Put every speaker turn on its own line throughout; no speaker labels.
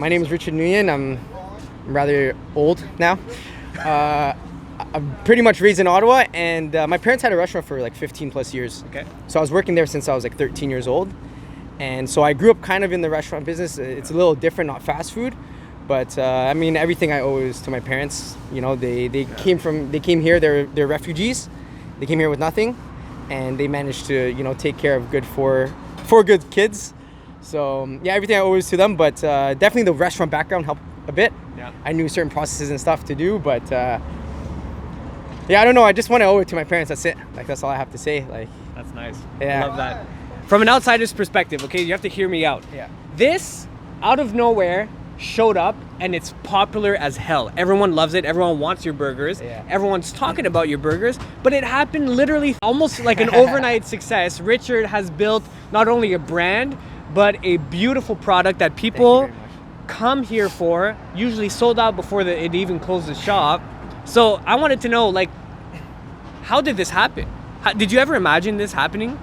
My name is Richard Nguyen. I'm rather old now. I'm pretty much raised in Ottawa, and my parents had a restaurant for like 15 plus years.
Okay.
So I was working there since I was like 13 years old. And so I grew up kind of in the restaurant business. It's a little different, not fast food. But I mean, everything I owe is to my parents. You know, they came here, they're refugees. They came here with nothing, and they managed to, take care of four good kids. So yeah, everything I owe is to them, but definitely the restaurant background helped a bit.
Yeah.
I knew certain processes and stuff to do, but yeah, I don't know. I just want to owe it to my parents. That's it. Like, that's all I have to say. Like,
That's nice.
Yeah.
I love that. From an outsider's perspective, okay, you have to hear me out.
yeah.
This, out of nowhere, showed up and it's popular as hell. Everyone loves it. Everyone wants your burgers.
Yeah.
Everyone's talking about your burgers. But it happened literally almost like an overnight success. Richard has built not only a brand, but a beautiful product that people
very much.
come here for, usually sold out before it even closed the shop. So I wanted to know, like, how did this happen? Did you ever imagine this happening?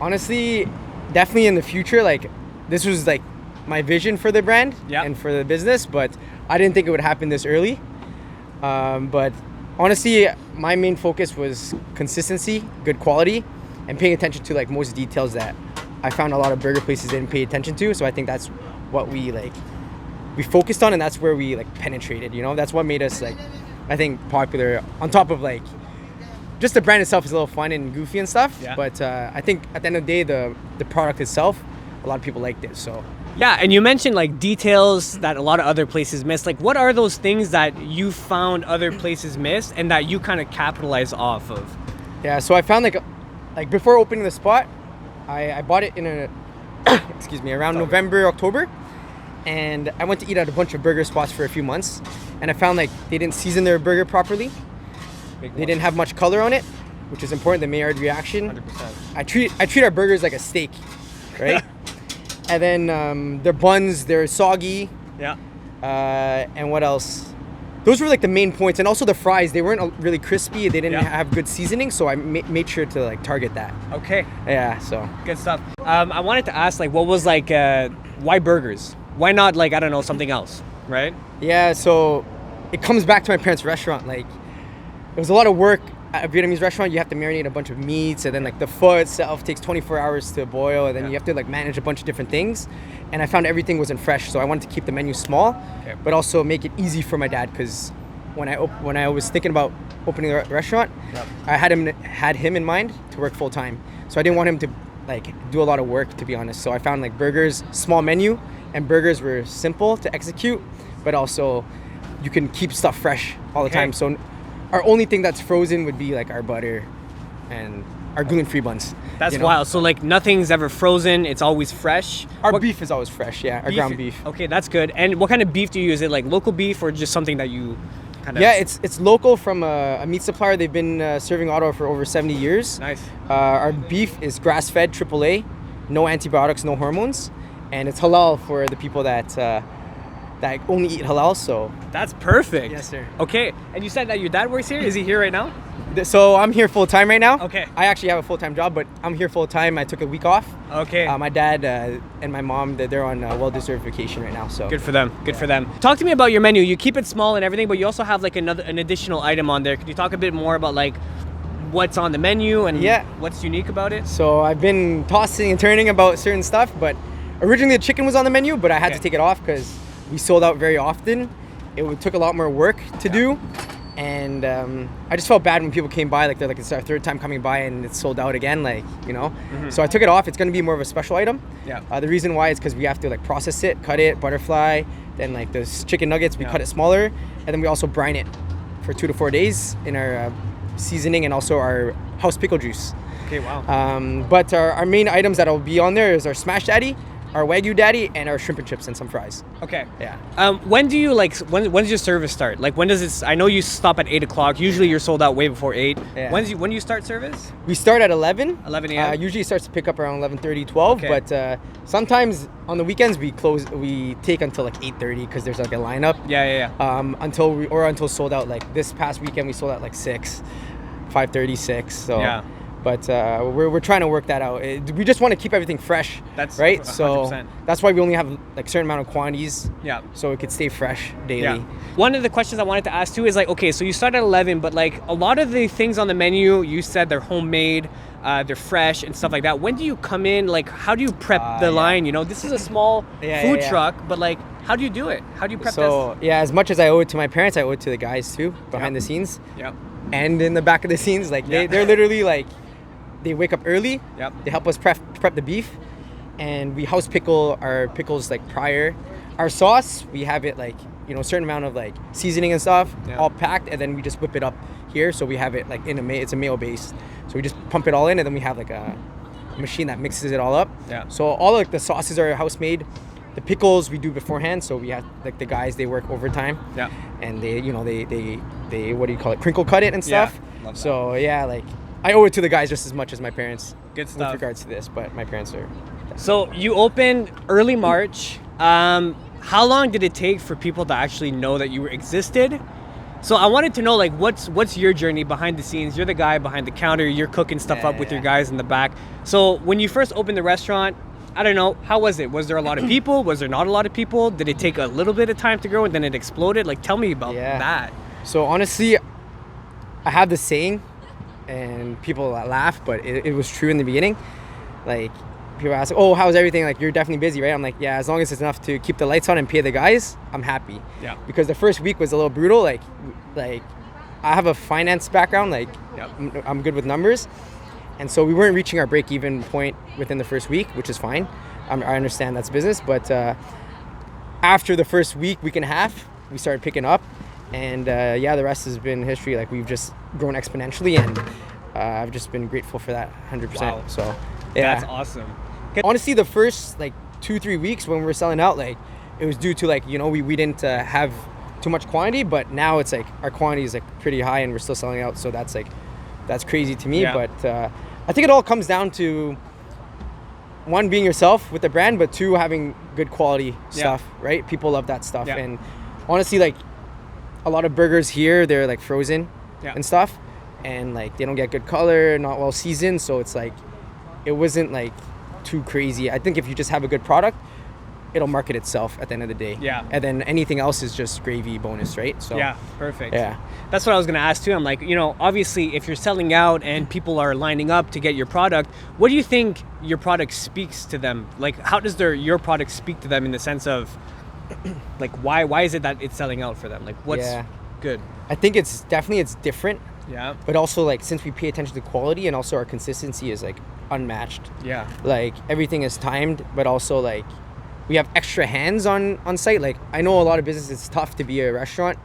Honestly, definitely in the future, like, this was like my vision for the brand
Yeah.
and for the business, but I didn't think it would happen this early. But honestly, my main focus was consistency, good quality, and paying attention to like most details that I found a lot of burger places didn't pay attention to. So I think that's what we focused on, and that's where we like penetrated. That's what made us, like, I think, popular. On top of like just the brand itself is a little fun and goofy and stuff.
Yeah.
But I think at the end of the day, the product itself, a lot of people liked it. So
Yeah, and you mentioned like details that a lot of other places miss. Like, what are those things that you found other places missed and that you kind of capitalize off of?
yeah, so I found like before opening the spot, I bought it in excuse me, around November, October, and I went to eat at a bunch of burger spots for a few months, and I found like they didn't season their burger properly. They didn't have much color on it, which is important, the Maillard reaction.
100%.
I treat our burgers like a steak, right? And then their buns, they're soggy.
Yeah.
And what else? Those were like the main points. And also the fries, they weren't really crispy. They didn't
Yeah.
have good seasoning, so I made sure to like target that.
Okay.
Yeah, so.
Good stuff. I wanted to ask, like, what was like, why burgers? Why not, like, I don't know, something else, right?
Yeah, so it comes back to my parents' restaurant. Like, it was a lot of work at a Vietnamese restaurant. You have to marinate a bunch of meats, and then like the pho itself takes 24 hours to boil, and then you have to like manage a bunch of different things. And I found everything wasn't fresh, so I wanted to keep the menu small,
Okay.
but also make it easy for my dad. Because when I was thinking about opening a restaurant,
Yep.
I had him in mind to work full time. So I didn't want him to like do a lot of work, to be honest. So I found like burgers, small menu, and burgers were simple to execute, but also you can keep stuff fresh all the
Okay.
time. So our only thing that's frozen would be like our butter and our gluten-free buns.
That's wild. So, like, nothing's ever frozen. It's always fresh.
Our
What
beef is always fresh, yeah. Our ground beef.
Okay, that's good. And what kind of beef do you use? Is it like local beef or just something that you kind of...
Yeah, it's local from a meat supplier. They've been serving Ottawa for over 70 years.
Nice.
Our beef is grass-fed, AAA, no antibiotics, no hormones, and it's halal for the people that only eat halal. So
That's perfect.
Yes, sir.
Okay, and you said that your dad works here? Is he here right now?
So I'm here full time right now.
Okay.
I actually have a full-time job, but I'm here full time. I took a week off.
Okay.
My dad and my mom, they're on well-deserved vacation right now. So
Good for them. Good for them. Talk to me about your menu. You keep it small and everything, but you also have like an additional item on there. Could you talk a bit more about like what's on the menu and
Yeah.
what's unique about it?
So I've been tossing and turning about certain stuff, but originally the chicken was on the menu, but I had to
Okay.
take it off because we sold out very often. Took a lot more work to do, and I just felt bad when people came by, like they're like, it's our third time coming by and it's sold out again, like, So I took it off. It's going to be more of a special item.
Yeah.
The reason why is because we have to like process it, cut it, butterfly, then like those chicken nuggets, we
Yeah.
cut it smaller, and then we also brine it for 2 to 4 days in our seasoning and also our house pickle juice.
Okay, wow.
But our main items that will be on there is our smash daddy, our Wagyu daddy, and our shrimp and chips and some fries.
Okay.
Yeah.
When do you like? When does your service start? Like, when does it? I know you stop at 8 o'clock. Usually, you're sold out way before 8.
Yeah.
When do you start service?
We start at 11.
11 a.m.?
Usually it starts to pick up around 11:30, 12.
Okay.
But sometimes on the weekends we take until like 8:30 because there's like a lineup.
Yeah.
Until sold out. Like this past weekend we sold out like 6, 5:36. So
Yeah.
But we're trying to work that out. We just want to keep everything fresh.
That's
right.
100%.
So that's why we only have like certain amount of quantities.
Yeah.
So it could stay fresh daily.
Yeah. One of the questions I wanted to ask too is like, okay, so you start at 11, but like a lot of the things on the menu, you said they're homemade, they're fresh and stuff like that. When do you come in? Like, how do you prep the line? You know, this is a small food truck, but like, how do you do it? How do you prep this?
So yeah, as much as I owe it to my parents, I owe it to the guys too, behind the scenes.
Yep.
And in the back of the scenes, like they're literally like, they wake up early.
Yep.
They help us prep the beef, and we house pickle our pickles like prior. Our sauce, we have it like, you know, a certain amount of like seasoning and stuff, all packed, and then we just whip it up here. So we have it like it's a mayo base. So we just pump it all in, and then we have like a machine that mixes it all up.
Yeah.
So all like the sauces are house made. The pickles we do beforehand. So we have like the guys, they work overtime.
Yeah.
And they, you know, they what do you call it? Crinkle cut it and stuff.
Yeah. Love that.
So yeah, like I owe it to the guys just as much as my parents.
Good stuff.
With regards to this, but my parents are.
So you opened early March. How long did it take for people to actually know that you existed? So I wanted to know, like, what's your journey behind the scenes? You're the guy behind the counter. You're cooking stuff up with your guys in the back. So when you first opened the restaurant, I don't know, how was it? Was there a lot of people? Was there not a lot of people? Did it take a little bit of time to grow and then it exploded? Like, tell me about that.
So honestly, I have this saying, and people laugh, but it was true in the beginning. Like, people ask, oh, how's everything? Like, you're definitely busy, right? I'm like, yeah, as long as it's enough to keep the lights on and pay the guys, I'm happy.
Yeah.
Because the first week was a little brutal. Like I have a finance background. Like, I'm good with numbers. And so we weren't reaching our break-even point within the first week, which is fine. I understand that's business. But after the first week and a half, we started picking up. And the rest has been history. Like, we've just grown exponentially. And I've just been grateful for that 100%.
Wow.
So, yeah.
That's awesome.
Honestly, the first like 2-3 weeks when we were selling out, like it was due to like, you know, we didn't have too much quantity, but now it's like our quantity is like pretty high and we're still selling out. So that's crazy to me. But I think it all comes down to one, being yourself with the brand, but two, having good quality stuff, right? People love that stuff. And honestly, like a lot of burgers here, they're like frozen and stuff, and like they don't get good color, not well seasoned. So it's like, it wasn't like too crazy. I think if you just have a good product, it'll market itself at the end of the day. Yeah. And then anything else is just gravy bonus, right? So
yeah, perfect.
Yeah.
That's what I was gonna ask too. I'm like, you know, obviously if you're selling out and people are lining up to get your product, what do you think your product speaks to them? Like, how does your product speak to them in the sense of like why is it that it's selling out for them? Like, what's good? I
think it's different.
Yeah.
But also, like, since we pay attention to quality and also our consistency is like unmatched.
Yeah.
Like, everything is timed, but also like we have extra hands on site. Like, I know a lot of businesses, it's tough to be a restaurant,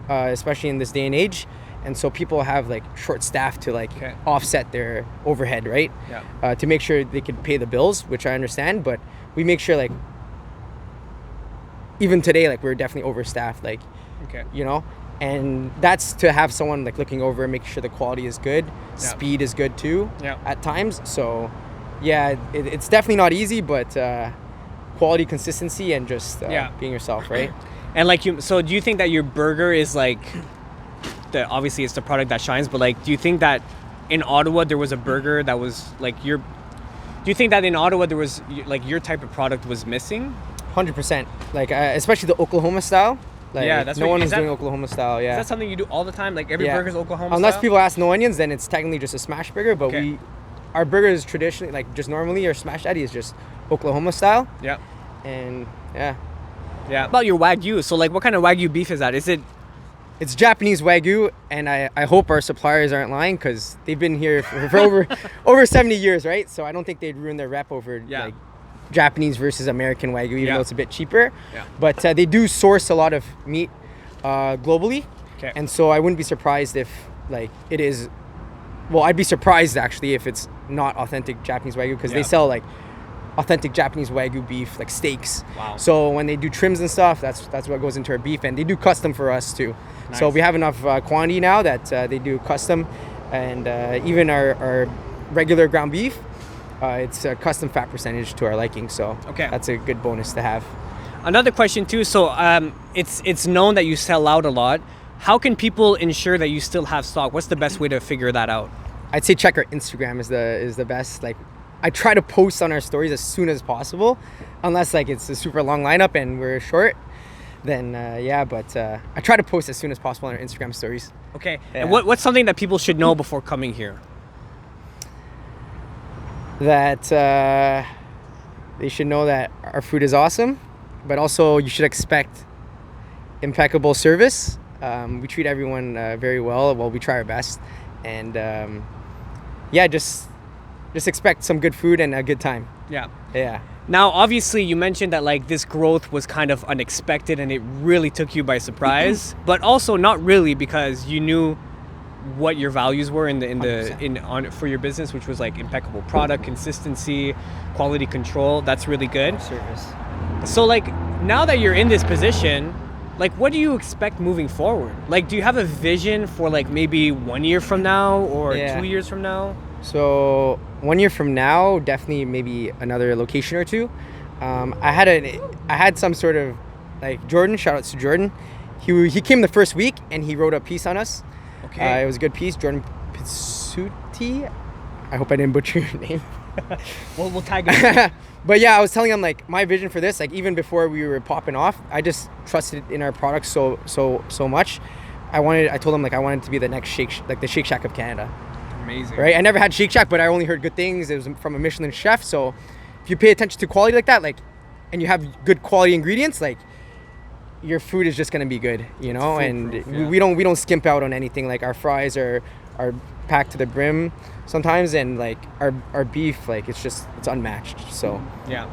especially in this day and age. And so people have like short staff to like offset their overhead, right?
Yeah.
To make sure they can pay the bills, which I understand, but we make sure, like, even today, like, we're definitely overstaffed, like, you know? And that's to have someone like looking over and making sure the quality is good. Speed is good too at times. So yeah, it's definitely not easy, but quality, consistency, and just being yourself, right?
And like so do you think that your burger is like, obviously it's the product that shines, but like, do you think that in Ottawa there was a burger that was like do you think that in Ottawa there was like your type of product was missing?
100%. Like especially the Oklahoma style. Like,
that's
no one is doing Oklahoma style. Is
that something you do all the time? Like, every burger's Oklahoma
Unless
style?
people ask no onions, then it's technically just a smash burger. But our burgers traditionally, like, just normally, our smash daddy is just Oklahoma style.
Yeah.
And
yeah. About your Wagyu, so like, what kind of Wagyu beef is that?
It's Japanese Wagyu, and I hope our suppliers aren't lying, because they've been here for over 70 years, right? So I don't think they'd ruin their rep over like Japanese versus American Wagyu, even though it's a bit cheaper. But they do source a lot of meat globally. And so I wouldn't be surprised if like it is, well, I'd be surprised actually if it's not authentic Japanese Wagyu, because they sell like authentic Japanese Wagyu beef, like steaks.
Wow.
So when they do trims and stuff, that's what goes into our beef, and they do custom for us too. Nice. So we have enough quantity now that they do custom, and even our regular ground beef, it's a custom fat percentage to our liking, so that's a good bonus to have.
Another question too, so it's known that you sell out a lot. How can people ensure that you still have stock? What's the best way to figure that out?
I'd say check our Instagram is the best. Like, I try to post on our stories as soon as possible, unless like it's a super long lineup and we're short. Then but I try to post as soon as possible on our Instagram stories.
Okay.
Yeah.
And what's something that people should know before coming here?
That they should know that our food is awesome, but also you should expect impeccable service. We treat everyone very well. Well, we try our best, and just expect some good food and a good time.
Yeah.
Yeah.
Now, obviously, you mentioned that like this growth was kind of unexpected and it really took you by surprise, but also not really, because you knew what your values were for your business, which was like impeccable product, consistency, quality control. That's really good.
Service.
So like now that you're in this position, like what do you expect moving forward? Like, do you have a vision for like maybe 1 year from now or 2 years from now?
So 1 year from now, definitely maybe another location or two. I had some sort of like Jordan. Shout out to Jordan. He came the first week and he wrote a piece on us.
Okay.
It was a good piece. Jordan Pizzuti. I hope I didn't butcher your name.
We'll tag him.
But yeah, I was telling him like my vision for this. Like even before we were popping off, I just trusted in our product so much. I told him like I wanted to be the next the Shake Shack of Canada.
Amazing.
Right? I never had Shake Shack, but I only heard good things. It was from a Michelin chef. So if you pay attention to quality like that, like, and you have good quality ingredients, like, your food is just gonna be good, you know. And
yeah.
we don't skimp out on anything. Like our fries are packed to the brim sometimes, and like our beef, like it's unmatched. So yeah.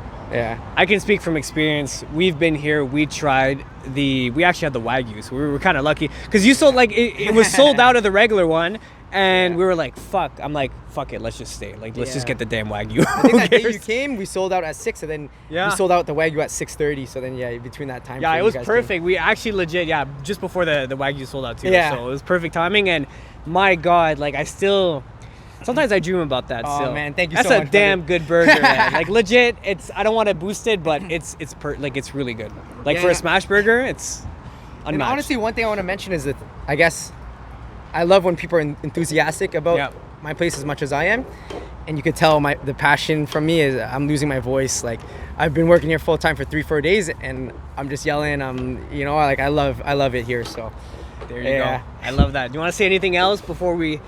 I can speak from experience. We've been here. We actually had the Wagyu, so we were kind of lucky because you sold like it was sold out of the regular one. And we were like, fuck. I'm like, fuck it. Let's just stay. Like, let's just get the damn Wagyu.
I think that day you came, we sold out at 6, and then we sold out the Wagyu at 6:30. So then, between that time.
Yeah, it was perfect. We actually legit, just before the Wagyu sold out too.
Yeah.
So it was perfect timing. And my God, like sometimes I dream about that.
Oh
still.
Man, thank you
That's
so much.
That's a damn good burger, man. Like legit, I don't want to boost it, but it's really good. Like for a smash burger, it's unmatched.
And honestly, one thing I want to mention is that I guess I love when people are enthusiastic about my place as much as I am, and you could tell the passion from me is I'm losing my voice. Like I've been working here full time for 3-4 days, and I'm just yelling. Like I love it here. So
there you go. I love that. Do you want to say anything else before we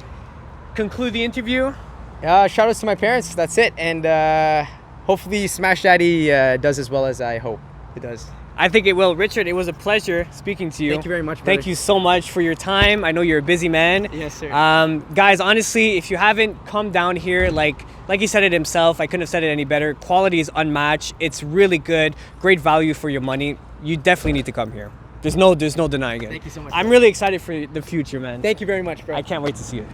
conclude the interview?
Shout outs to my parents. That's it, and hopefully Smash Daddy does as well as I hope it does.
I think it will. Richard, it was a pleasure speaking to you.
Thank you very much, brother.
Thank you so much for your time. I know you're a busy man.
Yes, sir.
Guys, honestly, if you haven't come down here, like he said it himself, I couldn't have said it any better. Quality is unmatched. It's really good. Great value for your money. You definitely need to come here. There's no denying it.
Thank you so much.
I'm really excited for the future, man.
Thank you very much, bro.
I can't wait to see it.